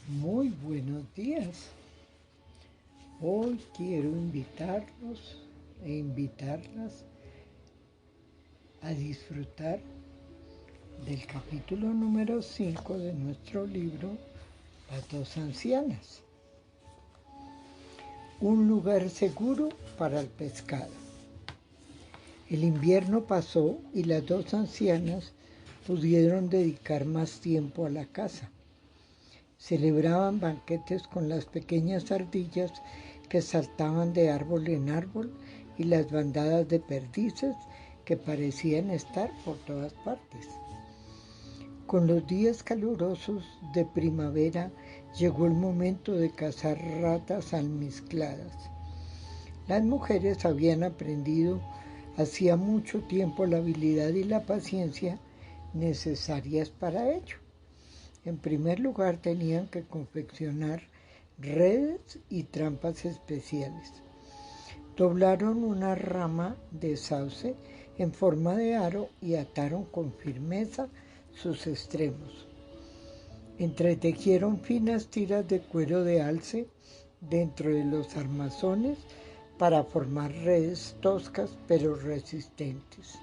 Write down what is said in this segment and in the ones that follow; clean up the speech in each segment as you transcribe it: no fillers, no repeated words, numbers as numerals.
Muy buenos días. Hoy quiero invitarlos e invitarlas a disfrutar del capítulo número 5 de nuestro libro Las dos ancianas. Un lugar seguro para el pescado. El invierno pasó y las dos ancianas pudieron dedicar más tiempo a la caza. Celebraban banquetes con las pequeñas ardillas que saltaban de árbol en árbol y las bandadas de perdices que parecían estar por todas partes. Con los días calurosos de primavera llegó el momento de cazar ratas almizcladas. Las mujeres habían aprendido hacía mucho tiempo la habilidad y la paciencia necesarias para ello. En primer lugar, tenían que confeccionar redes y trampas especiales. Doblaron una rama de sauce en forma de aro y ataron con firmeza sus extremos. Entretejieron finas tiras de cuero de alce dentro de los armazones para formar redes toscas pero resistentes.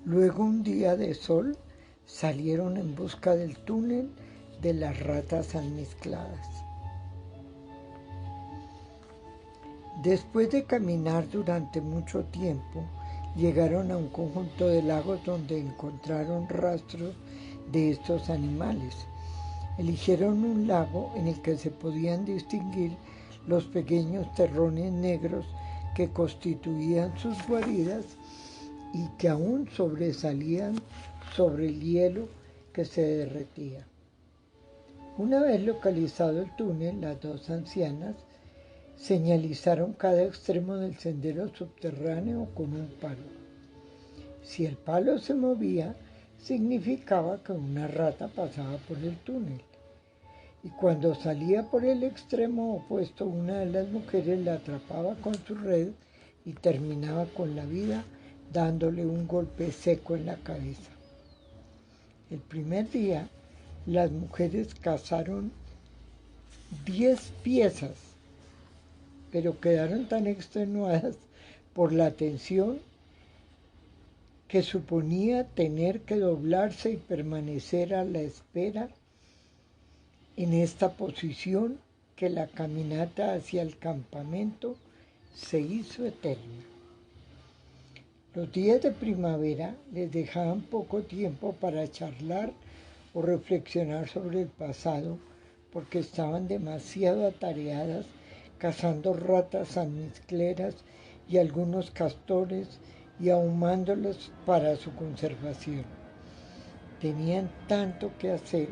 Luego, un día de sol, salieron en busca del túnel de las ratas almizcladas. Después de caminar durante mucho tiempo, llegaron a un conjunto de lagos donde encontraron rastros de estos animales. Eligieron un lago en el que se podían distinguir los pequeños terrones negros que constituían sus guaridas y que aún sobresalían sobre el hielo que se derretía. Una vez localizado el túnel, las dos ancianas señalizaron cada extremo del sendero subterráneo con un palo. Si el palo se movía, significaba que una rata pasaba por el túnel. Y cuando salía por el extremo opuesto, una de las mujeres la atrapaba con su red y terminaba con la vida dándole un golpe seco en la cabeza. El primer día, las mujeres cazaron 10 piezas, pero quedaron tan extenuadas por la tensión que suponía tener que doblarse y permanecer a la espera en esta posición que la caminata hacia el campamento se hizo eterna. Los días de primavera les dejaban poco tiempo para charlar o reflexionar sobre el pasado porque estaban demasiado atareadas cazando ratas almizcleras y algunos castores y ahumándolos para su conservación. Tenían tanto que hacer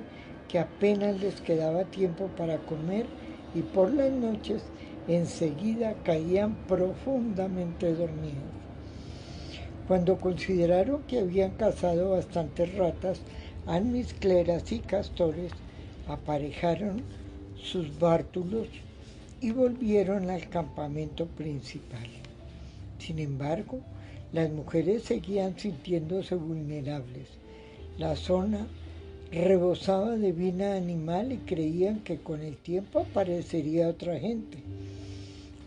que apenas les quedaba tiempo para comer y por las noches enseguida caían profundamente dormidos. Cuando consideraron que habían cazado bastantes ratas almizcleras y castores, aparejaron sus bártulos y volvieron al campamento principal. Sin embargo, las mujeres seguían sintiéndose vulnerables. La zona rebosaba de vida animal y creían que con el tiempo aparecería otra gente.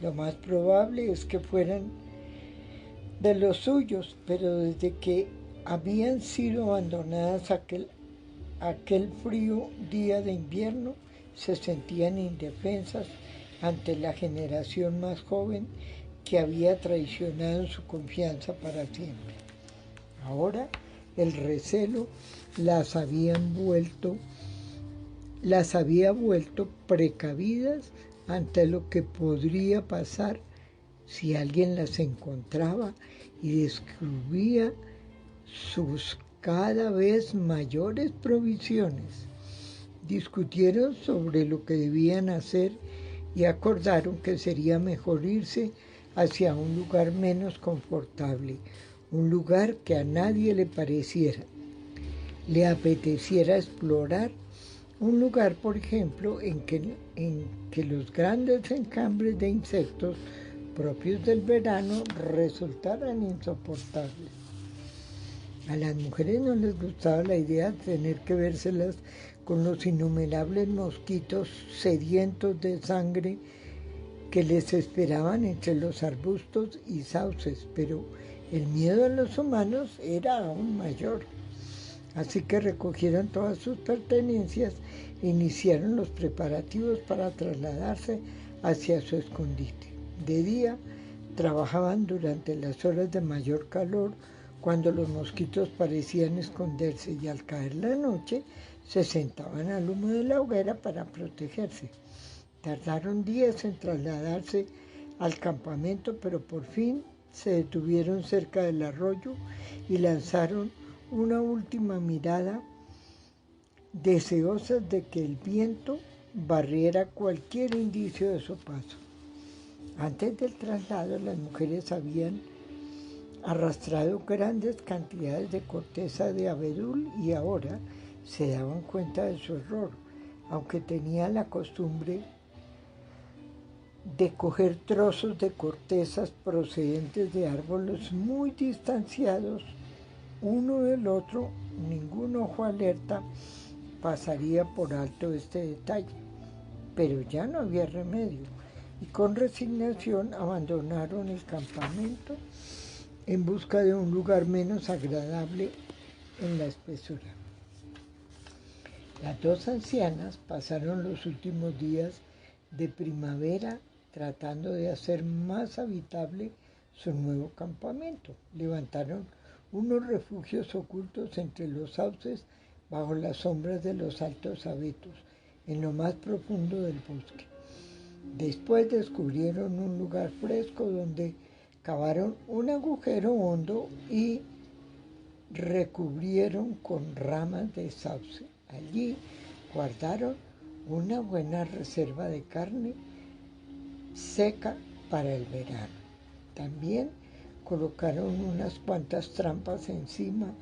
Lo más probable es que fueran de los suyos, pero desde que habían sido abandonadas aquel frío día de invierno, se sentían indefensas ante la generación más joven que había traicionado su confianza para siempre. Ahora el recelo las había vuelto precavidas ante lo que podría pasar si alguien las encontraba y descubría sus cada vez mayores provisiones. Discutieron sobre lo que debían hacer y acordaron que sería mejor irse hacia un lugar menos confortable, un lugar que a nadie le apeteciera explorar, un lugar, por ejemplo, en que los grandes enjambres de insectos propios del verano resultaran insoportables. A las mujeres no les gustaba la idea de tener que vérselas con los innumerables mosquitos sedientos de sangre que les esperaban entre los arbustos y sauces, pero el miedo a los humanos era aún mayor. Así que recogieron todas sus pertenencias e iniciaron los preparativos para trasladarse hacia su escondite. De día trabajaban durante las horas de mayor calor, cuando los mosquitos parecían esconderse, y al caer la noche se sentaban al humo de la hoguera para protegerse. Tardaron días en trasladarse al campamento, pero por fin se detuvieron cerca del arroyo y lanzaron una última mirada, deseosas de que el viento barriera cualquier indicio de su paso. Antes del traslado, las mujeres habían arrastrado grandes cantidades de corteza de abedul y ahora se daban cuenta de su error. Aunque tenían la costumbre de coger trozos de cortezas procedentes de árboles muy distanciados uno del otro, ningún ojo alerta pasaría por alto este detalle. Pero ya no había remedio, y con resignación abandonaron el campamento en busca de un lugar menos agradable en la espesura. Las dos ancianas pasaron los últimos días de primavera tratando de hacer más habitable su nuevo campamento. Levantaron unos refugios ocultos entre los sauces, bajo las sombras de los altos abetos, en lo más profundo del bosque. Después descubrieron un lugar fresco donde cavaron un agujero hondo y recubrieron con ramas de sauce. Allí guardaron una buena reserva de carne seca para el verano. También colocaron unas cuantas trampas encima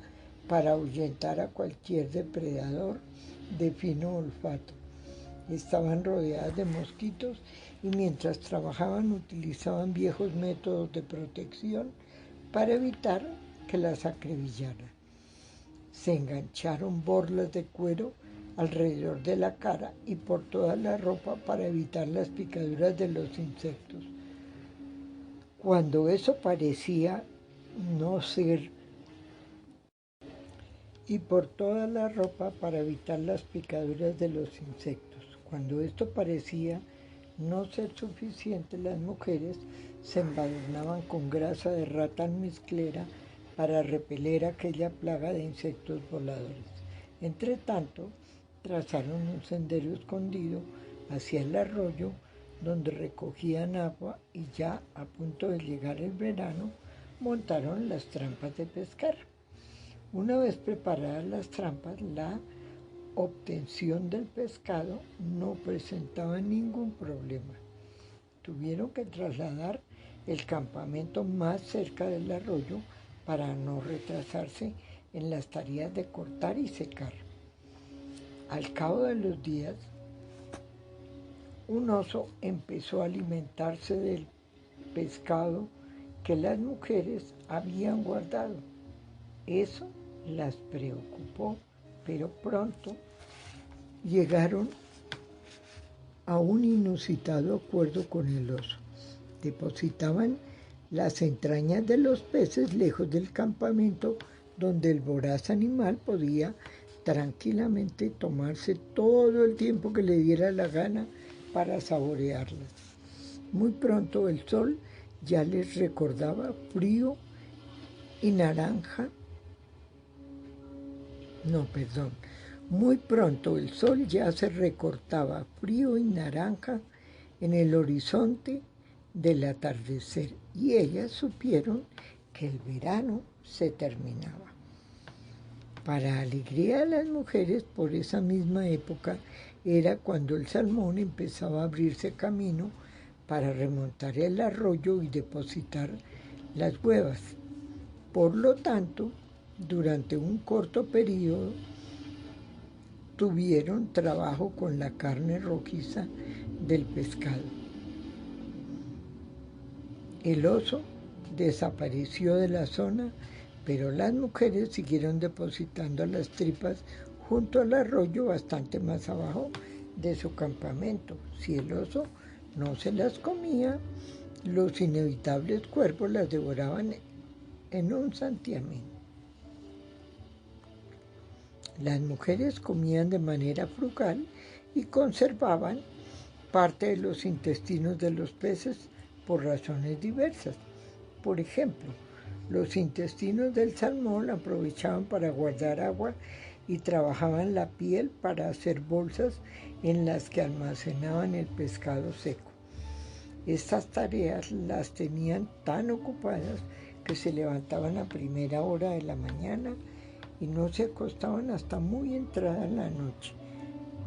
para ahuyentar a cualquier depredador de fino olfato. Estaban rodeadas de mosquitos y mientras trabajaban utilizaban viejos métodos de protección para evitar que las acribillaran. Se engancharon borlas de cuero alrededor de la cara y por toda la ropa para evitar las picaduras de los insectos. Cuando eso parecía no ser, y por toda la ropa para evitar las picaduras de los insectos. Cuando esto parecía no ser suficiente, las mujeres se embadurnaban con grasa de rata almizclera para repeler aquella plaga de insectos voladores. Entre tanto, trazaron un sendero escondido hacia el arroyo, donde recogían agua, y ya a punto de llegar el verano, montaron las trampas de pescar. Una vez preparadas las trampas, la obtención del pescado no presentaba ningún problema. Tuvieron que trasladar el campamento más cerca del arroyo para no retrasarse en las tareas de cortar y secar. Al cabo de los días, un oso empezó a alimentarse del pescado que las mujeres habían guardado. Eso las preocupó, pero pronto llegaron a un inusitado acuerdo con el oso. Depositaban las entrañas de los peces lejos del campamento, donde el voraz animal podía tranquilamente tomarse todo el tiempo que le diera la gana para saborearlas. Muy pronto el sol ya les recordaba frío y naranja. Muy pronto el sol ya se recortaba frío y naranja en el horizonte del atardecer, y ellas supieron que el verano se terminaba. Para alegría de las mujeres, por esa misma época era cuando el salmón empezaba a abrirse camino para remontar el arroyo y depositar las huevas. Por lo tanto, durante un corto periodo tuvieron trabajo con la carne rojiza del pescado. El oso desapareció de la zona, pero las mujeres siguieron depositando las tripas junto al arroyo bastante más abajo de su campamento. Si el oso no se las comía, los inevitables cuervos las devoraban en un santiamén. Las mujeres comían de manera frugal y conservaban parte de los intestinos de los peces por razones diversas. Por ejemplo, los intestinos del salmón aprovechaban para guardar agua y trabajaban la piel para hacer bolsas en las que almacenaban el pescado seco. Estas tareas las tenían tan ocupadas que se levantaban a primera hora de la mañana y no se acostaban hasta muy entrada en la noche.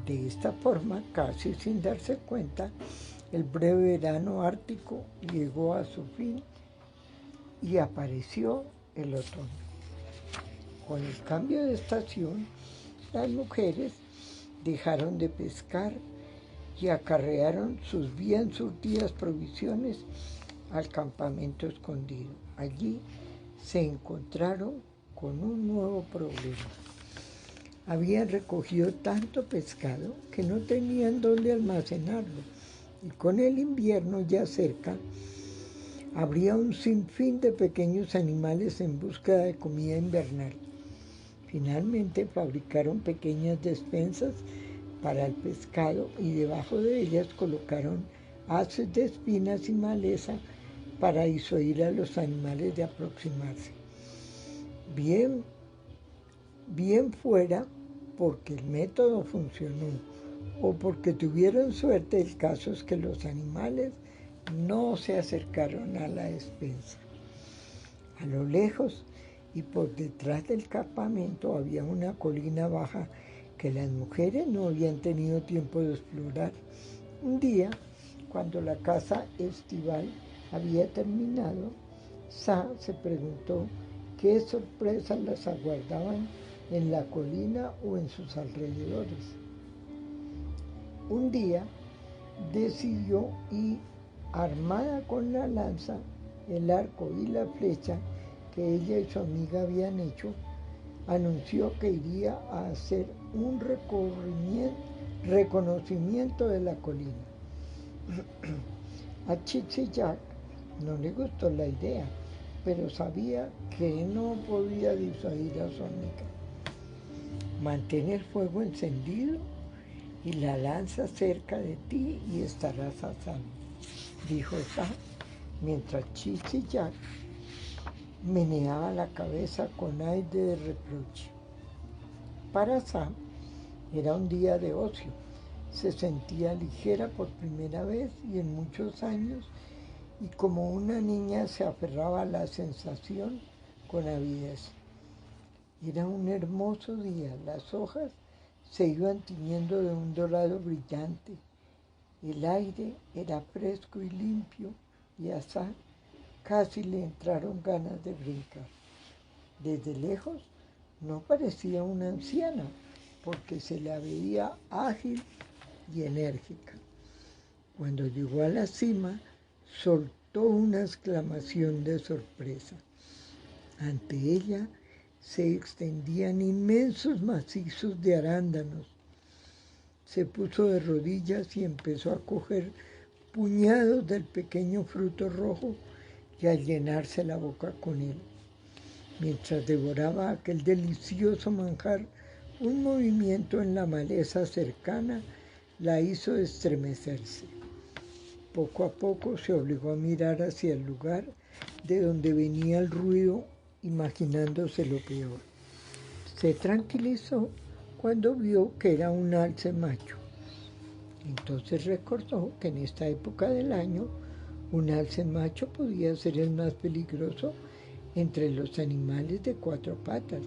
De esta forma, casi sin darse cuenta, el breve verano ártico llegó a su fin y apareció el otoño. Con el cambio de estación, las mujeres dejaron de pescar y acarrearon sus bien surtidas provisiones al campamento escondido. Allí se encontraron con un nuevo problema. Habían recogido tanto pescado que no tenían dónde almacenarlo, y con el invierno ya cerca, habría un sinfín de pequeños animales en búsqueda de comida invernal. Finalmente fabricaron pequeñas despensas para el pescado y debajo de ellas colocaron haces de espinas y maleza para disuadir a los animales de aproximarse. Bien fuera porque el método funcionó o porque tuvieron suerte, el caso es que los animales no se acercaron a la despensa. A lo lejos y por detrás del campamento había una colina baja que las mujeres no habían tenido tiempo de explorar. Un día, cuando la caza estival había terminado, Sa se preguntó qué sorpresas las aguardaban en la colina o en sus alrededores. Un día decidió ir armada con la lanza, el arco y la flecha que ella y su amiga habían hecho, anunció que iría a hacer un reconocimiento de la colina. A Chick-Jack no le gustó la idea, pero sabía que no podía disuadir a su amiga. Mantén el fuego encendido y la lanza cerca de ti y estarás a salvo, dijo Sa, mientras Chick-Jack meneaba la cabeza con aire de reproche. Para Sa era un día de ocio. Se sentía ligera por primera vez y en muchos años, y como una niña se aferraba a la sensación con avidez. Era un hermoso día, las hojas se iban tiñendo de un dorado brillante, el aire era fresco y limpio y a Sa casi le entraron ganas de brincar. Desde lejos no parecía una anciana porque se la veía ágil y enérgica. Cuando llegó a la cima, soltó una exclamación de sorpresa. Ante ella se extendían inmensos macizos de arándanos. Se puso de rodillas y empezó a coger puñados del pequeño fruto rojo y a llenarse la boca con él. Mientras devoraba aquel delicioso manjar, un movimiento en la maleza cercana la hizo estremecerse. Poco a poco se obligó a mirar hacia el lugar de donde venía el ruido, imaginándose lo peor. Se tranquilizó cuando vio que era un alce macho. Entonces recordó que en esta época del año un alce macho podía ser el más peligroso entre los animales de cuatro patas.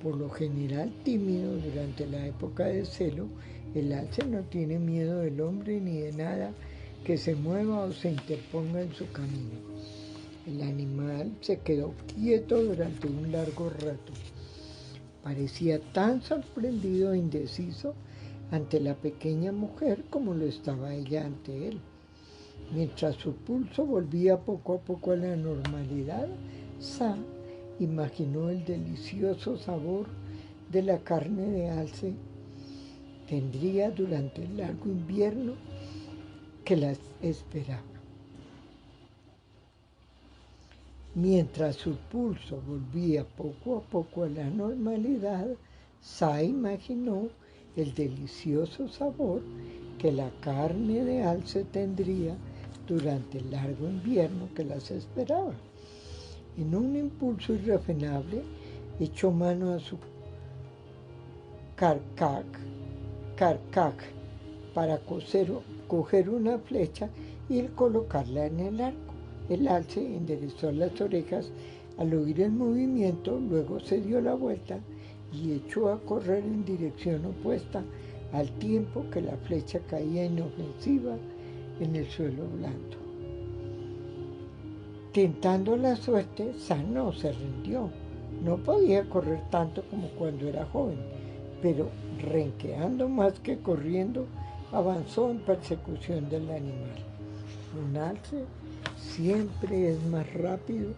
Por lo general tímido durante la época de celo, el alce no tiene miedo del hombre ni de nada que se mueva o se interponga en su camino. El animal se quedó quieto durante un largo rato. Parecía tan sorprendido e indeciso ante la pequeña mujer como lo estaba ella ante él. Mientras su pulso volvía poco a poco a la normalidad, Sa imaginó el delicioso sabor de la carne de alce tendría durante el largo invierno que las esperaba. Mientras su pulso volvía poco a poco a la normalidad, Sa imaginó el delicioso sabor que la carne de alce tendría durante el largo invierno que las esperaba. En un impulso irrefrenable, echó mano a su carcaj para coger una flecha y colocarla en el arco. El alce enderezó las orejas al oír el movimiento, luego se dio la vuelta y echó a correr en dirección opuesta al tiempo que la flecha caía inofensiva en el suelo blando. Tentando la suerte, Sa no se rindió. No podía correr tanto como cuando era joven, pero renqueando más que corriendo, avanzó en persecución del animal. Un alce siempre es más rápido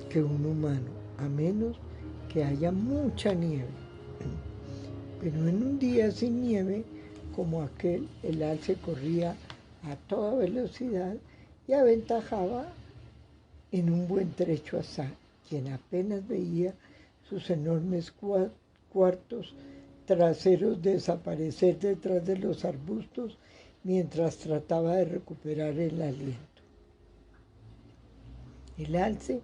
que un humano, a menos que haya mucha nieve. Pero en un día sin nieve, como aquel, el alce corría a toda velocidad y aventajaba en un buen trecho a Sa, quien apenas veía sus enormes cuartos traseros desaparecer detrás de los arbustos mientras trataba de recuperar el aliento. El alce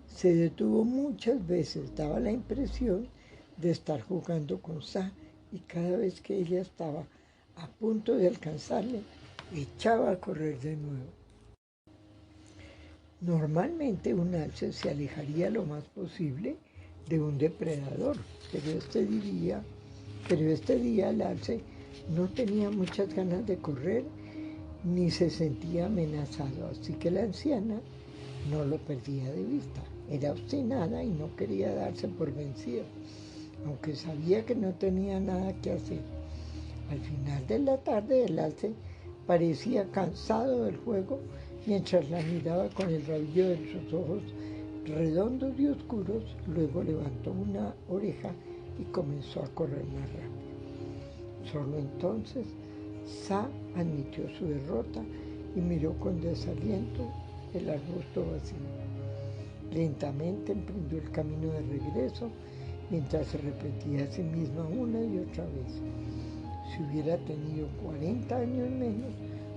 se detuvo muchas veces, daba la impresión de estar jugando con Sa, y cada vez que ella estaba a punto de alcanzarle, echaba a correr de nuevo. Normalmente un alce se alejaría lo más posible de un depredador, pero este día el alce no tenía muchas ganas de correr ni se sentía amenazado, así que la anciana no lo perdía de vista. Era obstinada y no quería darse por vencida, aunque sabía que no tenía nada que hacer. Al final de la tarde el alce parecía cansado del juego mientras la miraba con el rabillo de sus ojos redondos y oscuros. Luego levantó una oreja y comenzó a correr más rápido. Solo entonces Sa admitió su derrota y miró con desaliento el arbusto vacío. Lentamente emprendió el camino de regreso mientras se repetía a sí misma una y otra vez: si hubiera tenido 40 años menos,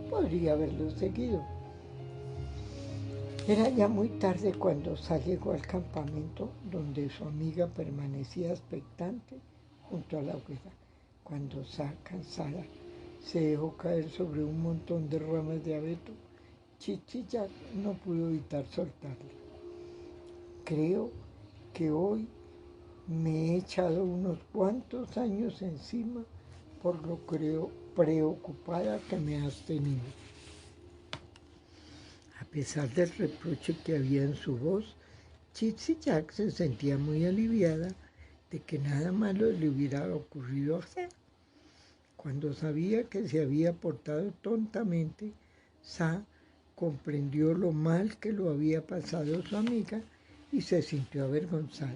podría haberlo seguido. Era ya muy tarde cuando Sa llegó al campamento, donde su amiga permanecía expectante junto a la hoguera. Cuando Sa, cansada, se dejó caer sobre un montón de ramas de abeto, Chichi-Chac no pudo evitar soltarle: creo que hoy me he echado unos cuantos años encima por lo preocupada que me has tenido. A pesar del reproche que había en su voz, Chichi-Chac se sentía muy aliviada de que nada malo le hubiera ocurrido a Sa. Cuando sabía que se había portado tontamente, Sa comprendió lo mal que lo había pasado su amiga y se sintió avergonzada.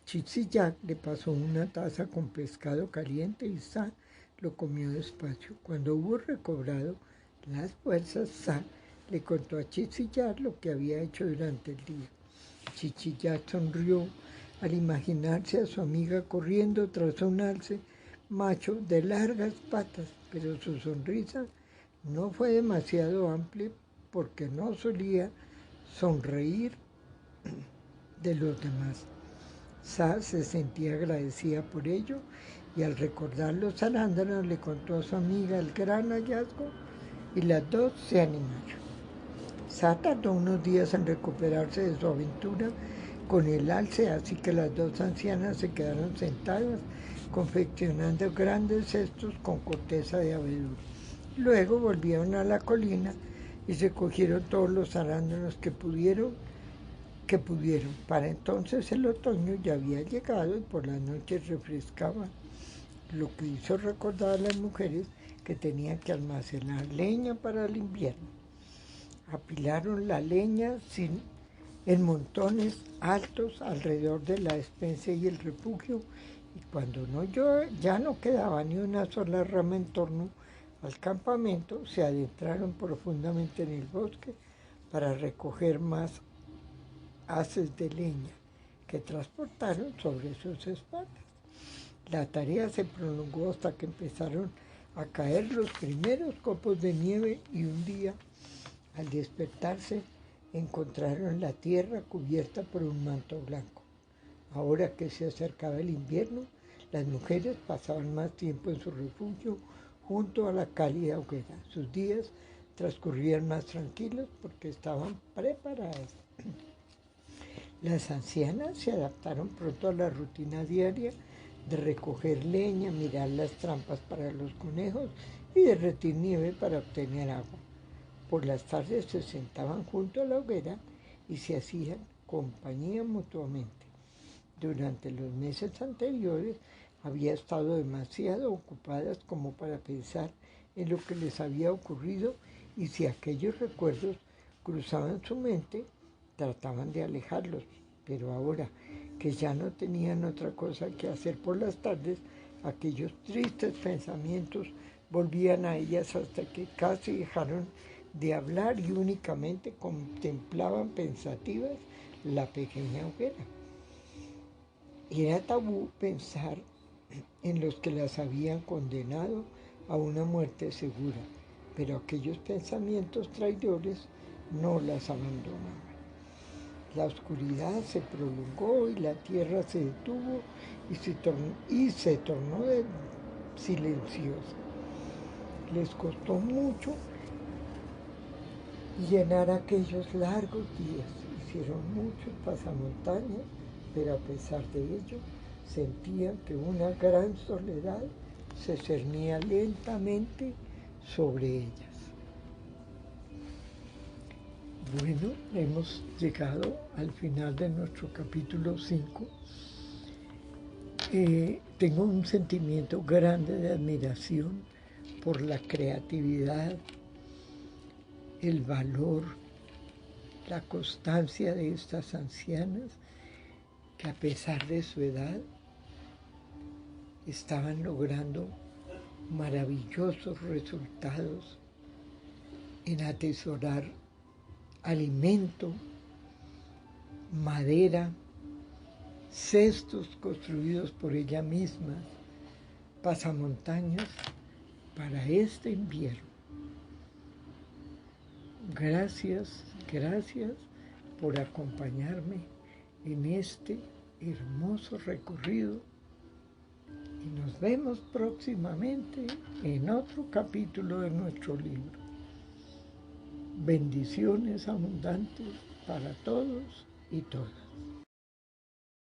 Chichi-Chac le pasó una taza con pescado caliente y Sa lo comió despacio. Cuando hubo recobrado las fuerzas, Sa le contó a Chichi-Chac lo que había hecho durante el día. Chichi-Chac sonrió al imaginarse a su amiga corriendo tras un alce macho de largas patas, pero su sonrisa no fue demasiado amplia porque no solía sonreír de los demás. Sa se sentía agradecida por ello y al recordar los arándanos le contó a su amiga el gran hallazgo y las dos se animaron. Sa tardó unos días en recuperarse de su aventura con el alce, así que las dos ancianas se quedaron sentadas confeccionando grandes cestos con corteza de abedul. Luego volvieron a la colina y recogieron todos los arándanos que pudieron. Para entonces el otoño ya había llegado y por las noches refrescaba, lo que hizo recordar a las mujeres que tenían que almacenar leña para el invierno. Apilaron la leña sin en montones altos alrededor de la despensa y el refugio, y cuando ya no quedaba ni una sola rama en torno al campamento, se adentraron profundamente en el bosque para recoger más haces de leña que transportaron sobre sus espaldas. La tarea se prolongó hasta que empezaron a caer los primeros copos de nieve y un día, al despertarse, encontraron la tierra cubierta por un manto blanco. Ahora que se acercaba el invierno, las mujeres pasaban más tiempo en su refugio junto a la cálida hoguera. Sus días transcurrían más tranquilos porque estaban preparadas. Las ancianas se adaptaron pronto a la rutina diaria de recoger leña, mirar las trampas para los conejos y derretir nieve para obtener agua. Por las tardes se sentaban junto a la hoguera y se hacían compañía mutuamente. Durante los meses anteriores había estado demasiado ocupadas como para pensar en lo que les había ocurrido, y si aquellos recuerdos cruzaban su mente, trataban de alejarlos. Pero ahora que ya no tenían otra cosa que hacer por las tardes, aquellos tristes pensamientos volvían a ellas hasta que casi dejaron de hablar y únicamente contemplaban pensativas la pequeña hoguera. Era tabú pensar en los que las habían condenado a una muerte segura, pero aquellos pensamientos traidores no las abandonaban. La oscuridad se prolongó y la tierra se detuvo y se tornó silenciosa. Les costó mucho llenar aquellos largos días. Hicieron muchos pasamontañas, pero a pesar de ello, sentían que una gran soledad se cernía lentamente sobre ellas. Bueno, hemos llegado al final de nuestro capítulo 5. Tengo un sentimiento grande de admiración por la creatividad, el valor, la constancia de estas ancianas que, a pesar de su edad, estaban logrando maravillosos resultados en atesorar alimento, madera, cestos construidos por ella misma, pasamontañas para este invierno. Gracias, gracias por acompañarme en este hermoso recorrido, y nos vemos próximamente en otro capítulo de nuestro libro. Bendiciones abundantes para todos y todas.